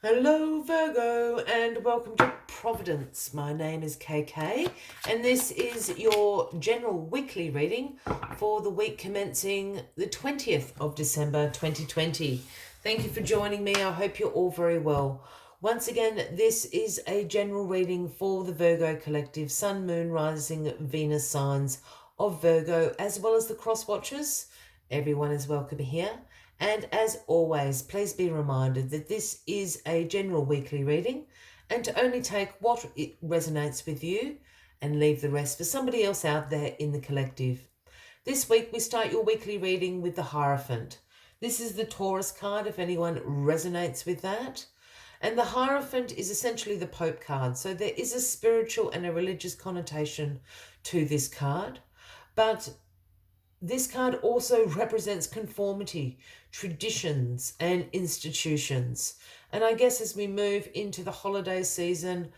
Hello Virgo and welcome to Providence. My name is KK and this is your general weekly reading for the week commencing the 20th of December 2020. Thank you for joining me. I hope you're all very well. Once again, this is a general reading for the Virgo collective, Sun, Moon, Rising, Venus signs of Virgo, as well as the cross watchers. Everyone is welcome here. And as always, please be reminded that this is a general weekly reading and to only take what it resonates with you and leave the rest for somebody else out there in the collective. This week we start your weekly reading with the Hierophant. This is the Taurus card if anyone resonates with that. And the Hierophant is essentially the Pope card. So there is a spiritual and a religious connotation to this card. But this card also represents conformity, traditions, and institutions. And I guess as we move into the holiday season,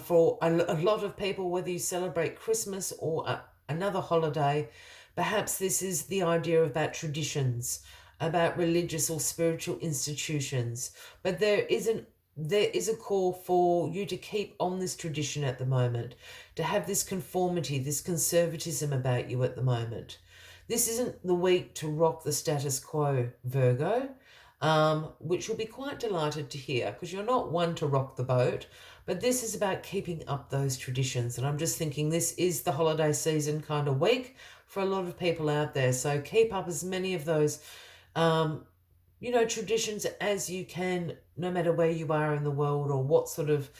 for a lot of people, whether you celebrate Christmas or another holiday, perhaps this is the idea about traditions, about religious or spiritual institutions. But there is a call for you to keep on this tradition at the moment, to have this conformity, this conservatism about you at the moment. This isn't the week to rock the status quo, Virgo, which you'll be quite delighted to hear because you're not one to rock the boat, but this is about keeping up those traditions. And I'm just thinking this is the holiday season kind of week for a lot of people out there. So keep up as many of those, traditions as you can, no matter where you are in the world or what sort of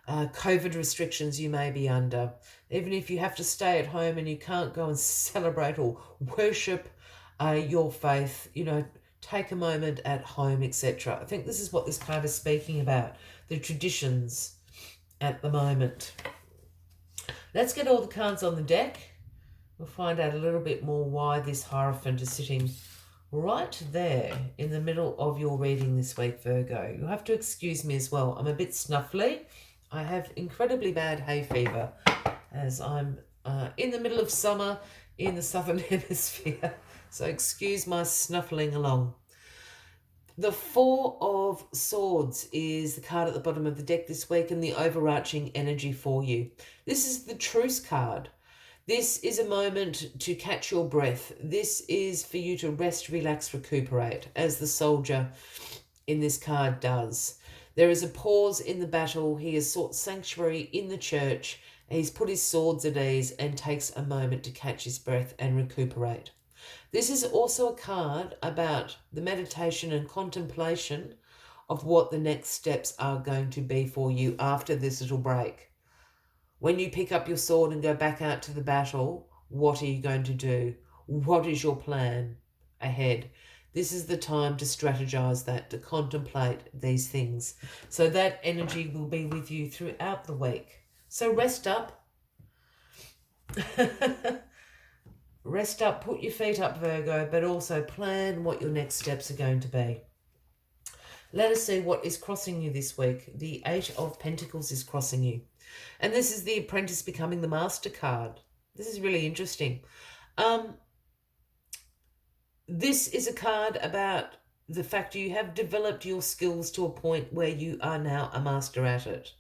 COVID restrictions you may be under. Even if you have to stay at home and you can't go and celebrate or worship your faith, take a moment at home, etc. I think this is what this card is speaking about, the traditions at the moment. Let's get all the cards on the deck. We'll find out a little bit more why this Hierophant is sitting right there in the middle of your reading this week, Virgo. You'll have to excuse me as well. I'm a bit snuffly. I have incredibly bad hay fever as I'm in the middle of summer in the southern hemisphere. So excuse my snuffling along. The Four of Swords is the card at the bottom of the deck this week and the overarching energy for you. This is the Truce card. This is a moment to catch your breath. This is for you to rest, relax, recuperate, as the soldier in this card does. There is a pause in the battle. He has sought sanctuary in the church. He's put his swords at ease and takes a moment to catch his breath and recuperate. This is also a card about the meditation and contemplation of what the next steps are going to be for you after this little break. When you pick up your sword and go back out to the battle, what are you going to do? What is your plan ahead? This is the time to strategize that, to contemplate these things. So that energy will be with you throughout the week. So rest up. Rest up, put your feet up, Virgo, but also plan what your next steps are going to be. Let us see what is crossing you this week. The Eight of Pentacles is crossing you. And this is the Apprentice becoming the Master card. This is really interesting. This is a card about the fact you have developed your skills to a point where you are now a master at it.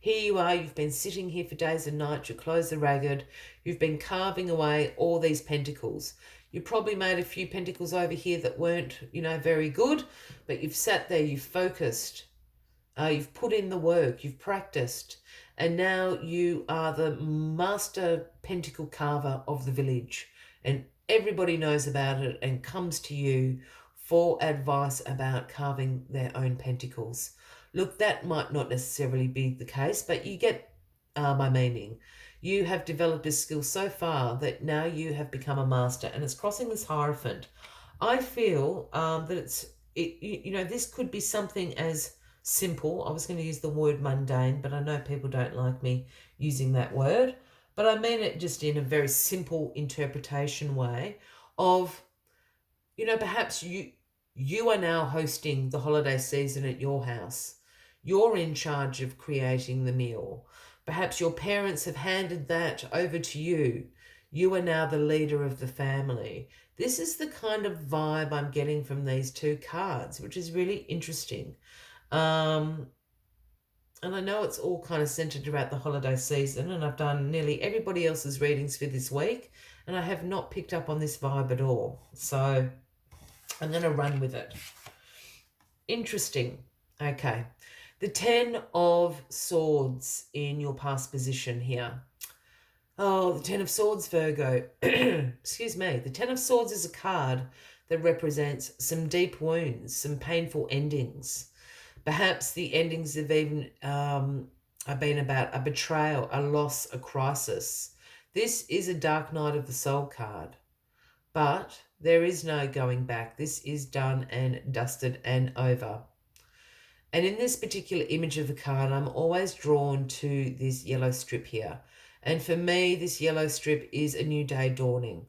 Here you are, you've been sitting here for days and nights, your clothes are ragged, you've been carving away all these pentacles. You probably made a few pentacles over here that weren't, very good, but you've sat there, you've focused, you've put in the work, you've practiced, and now you are the master pentacle carver of the village. And everybody knows about it and comes to you for advice about carving their own pentacles. Look, that might not necessarily be the case, but you get my meaning. You have developed a skill so far that now you have become a master, and it's crossing this Hierophant. I feel that this could be something as simple. I was going to use the word mundane, but I know people don't like me using that word. But I mean it just in a very simple interpretation way of, perhaps you are now hosting the holiday season at your house. You're in charge of creating the meal. Perhaps your parents have handed that over to you. You are now the leader of the family. This is the kind of vibe I'm getting from these two cards, which is really interesting. And I know it's all kind of centered around the holiday season, and I've done nearly everybody else's readings for this week, and I have not picked up on this vibe at all. So I'm going to run with it. Interesting. Okay. The 10 of Swords in your past position here. Oh, the 10 of Swords, Virgo. Excuse me. The 10 of Swords is a card that represents some deep wounds, some painful endings. Perhaps the endings have even have been about a betrayal, a loss, a crisis. This is a dark night of the soul card, but there is no going back. This is done and dusted and over. And in this particular image of the card, I'm always drawn to this yellow strip here. And for me, this yellow strip is a new day dawning.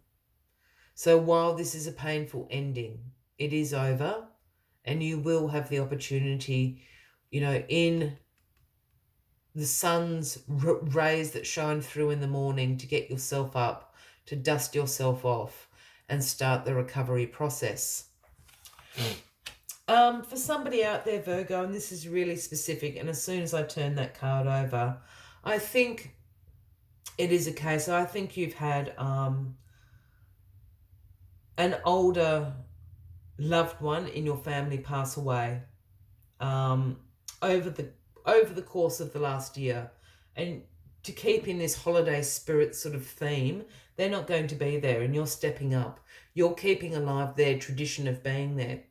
So while this is a painful ending, it is over, and you will have the opportunity, in the sun's rays that shine through in the morning, to get yourself up, to dust yourself off and start the recovery process. For somebody out there, Virgo, and this is really specific, and as soon as I turn that card over, I think it is a case, I think you've had an older loved one in your family pass away over the course of the last year, and to keep in this holiday spirit sort of theme, they're not going to be there, and you're stepping up. You're keeping alive their tradition of being there.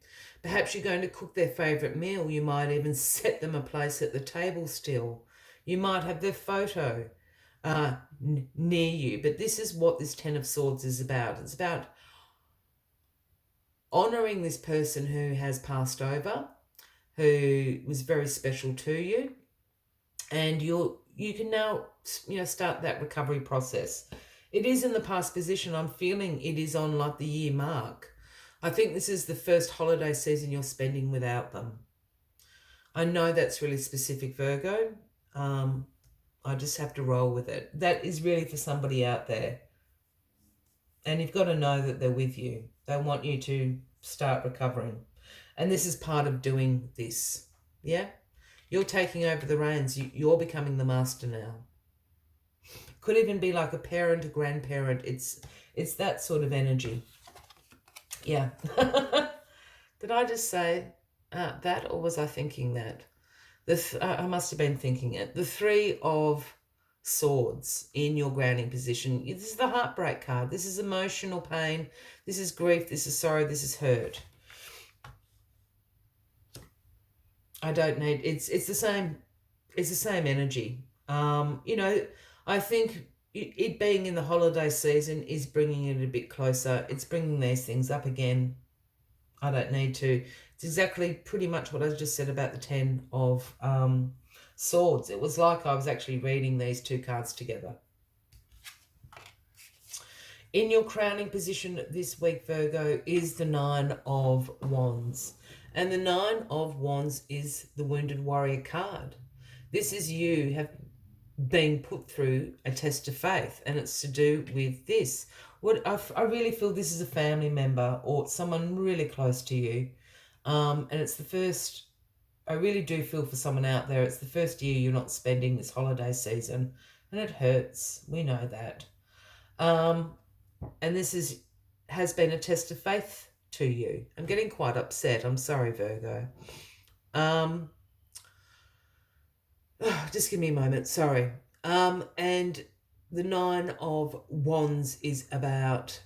Perhaps you're going to cook their favourite meal. You might even set them a place at the table still. You might have their photo near you. But this is what this 10 of Swords is about. It's about honouring this person who has passed over, who was very special to you. And you can now, start that recovery process. It is in the past position. I'm feeling it is on like the year mark. I think this is the first holiday season you're spending without them. I know that's really specific, Virgo. I just have to roll with it. That is really for somebody out there. And you've got to know that they're with you. They want you to start recovering. And this is part of doing this. Yeah? You're taking over the reins. You're becoming the master now. Could even be like a parent, a grandparent. It's that sort of energy. Yeah. Did I just say that, or was I thinking that? I must have been thinking it. The 3 of Swords in your grounding position. This is the heartbreak card. This is emotional pain. This is grief. This is sorrow. This is hurt. I don't need. It's the same. It's the same energy. I think it being in the holiday season is bringing it a bit closer. It's bringing these things up again. I don't need to. It's exactly pretty much what I just said about the 10 of Swords. It was like I was actually reading these 2 cards together. In your crowning position this week, Virgo, is the 9 of Wands. And the 9 of Wands is the Wounded Warrior card. This is you have been put through a test of faith, and it's to do with this. I really feel this is a family member or someone really close to you. And it's the first, I really do feel for someone out there, it's the first year you're not spending this holiday season, and it hurts. We know that. And this has been a test of faith to you. I'm getting quite upset. I'm sorry, Virgo. Just give me a moment. Sorry. And the 9 of Wands is about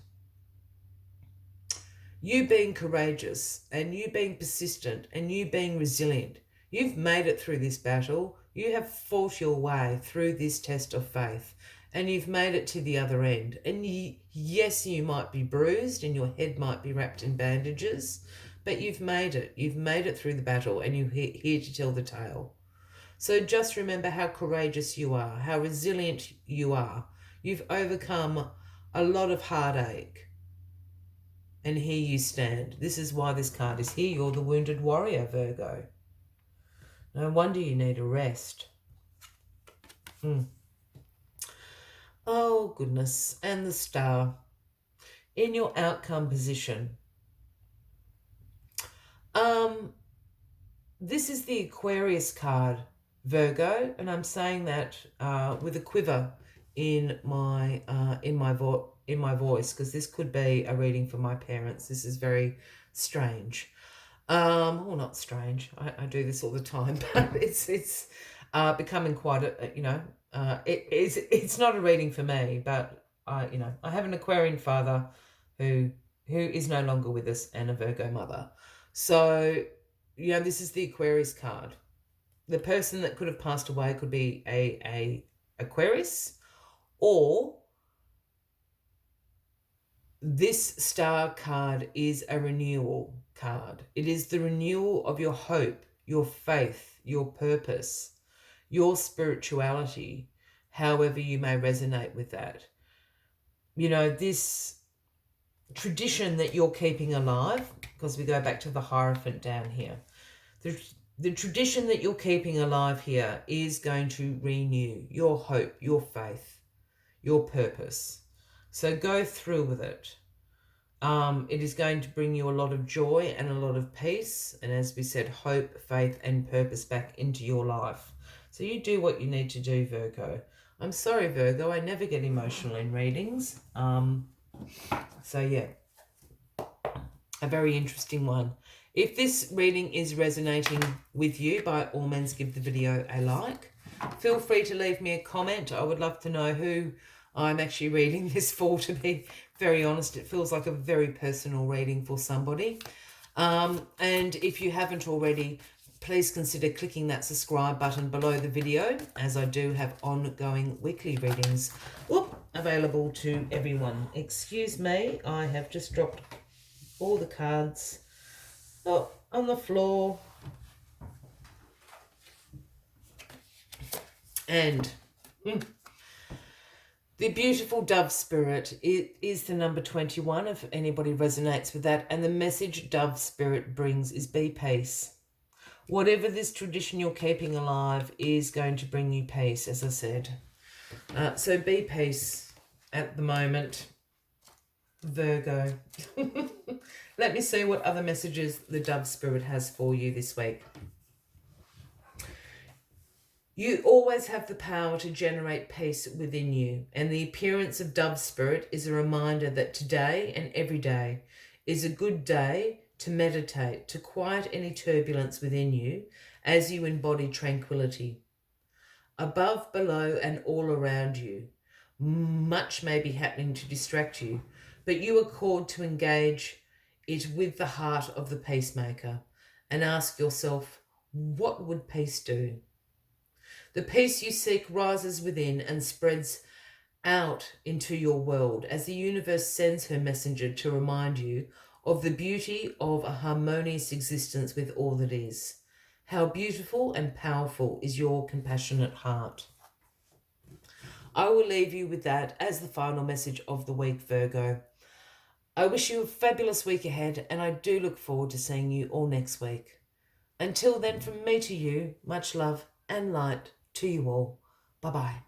you being courageous and you being persistent and you being resilient. You've made it through this battle. You have fought your way through this test of faith, and you've made it to the other end. And yes, you might be bruised and your head might be wrapped in bandages, but you've made it. You've made it through the battle, and you're here to tell the tale. So just remember how courageous you are, how resilient you are. You've overcome a lot of heartache. And here you stand. This is why this card is here. You're the Wounded Warrior, Virgo. No wonder you need a rest. Oh, goodness. And the Star. In your outcome position. This is the Aquarius card. Virgo, and I'm saying that with a quiver in my voice, because this could be a reading for my parents. This is very strange. Well, not strange. I do this all the time, but it's becoming quite it's not a reading for me, but I have an Aquarian father who is no longer with us, and a Virgo mother. So this is the Aquarius card. The person that could have passed away could be a Aquarius, or this star card is a renewal card. It is the renewal of your hope, your faith, your purpose, your spirituality, however you may resonate with that. This tradition that you're keeping alive, because we go back to the Hierophant down here. The tradition that you're keeping alive here is going to renew your hope, your faith, your purpose. So go through with it. It is going to bring you a lot of joy and a lot of peace. And as we said, hope, faith, and purpose back into your life. So you do what you need to do, Virgo. I'm sorry, Virgo, I never get emotional in readings. So yeah, a very interesting one. If this reading is resonating with you, by all means give the video a like. Feel free to leave me a comment. I would love to know who I'm actually reading this for, to be very honest. It feels like a very personal reading for somebody. And if you haven't already, please consider clicking that subscribe button below the video, as I do have ongoing weekly readings available to everyone. Excuse me, I have just dropped all the cards on the floor. And the beautiful dove spirit, it is the number 21, if anybody resonates with that. And the message dove spirit brings is be peace. Whatever this tradition you're keeping alive is going to bring you peace, as I said. So be peace at the moment, Virgo. Let me see what other messages the dove spirit has for you this week. You always have the power to generate peace within you, and the appearance of dove spirit is a reminder that today and every day is a good day to meditate, to quiet any turbulence within you as you embody tranquility. Above, below, and all around you, much may be happening to distract you, but you are called to engage it with the heart of the peacemaker and ask yourself, what would peace do? The peace you seek rises within and spreads out into your world as the universe sends her messenger to remind you of the beauty of a harmonious existence with all that is. How beautiful and powerful is your compassionate heart. I will leave you with that as the final message of the week, Virgo. I wish you a fabulous week ahead, and I do look forward to seeing you all next week. Until then, from me to you, much love and light to you all. Bye-bye.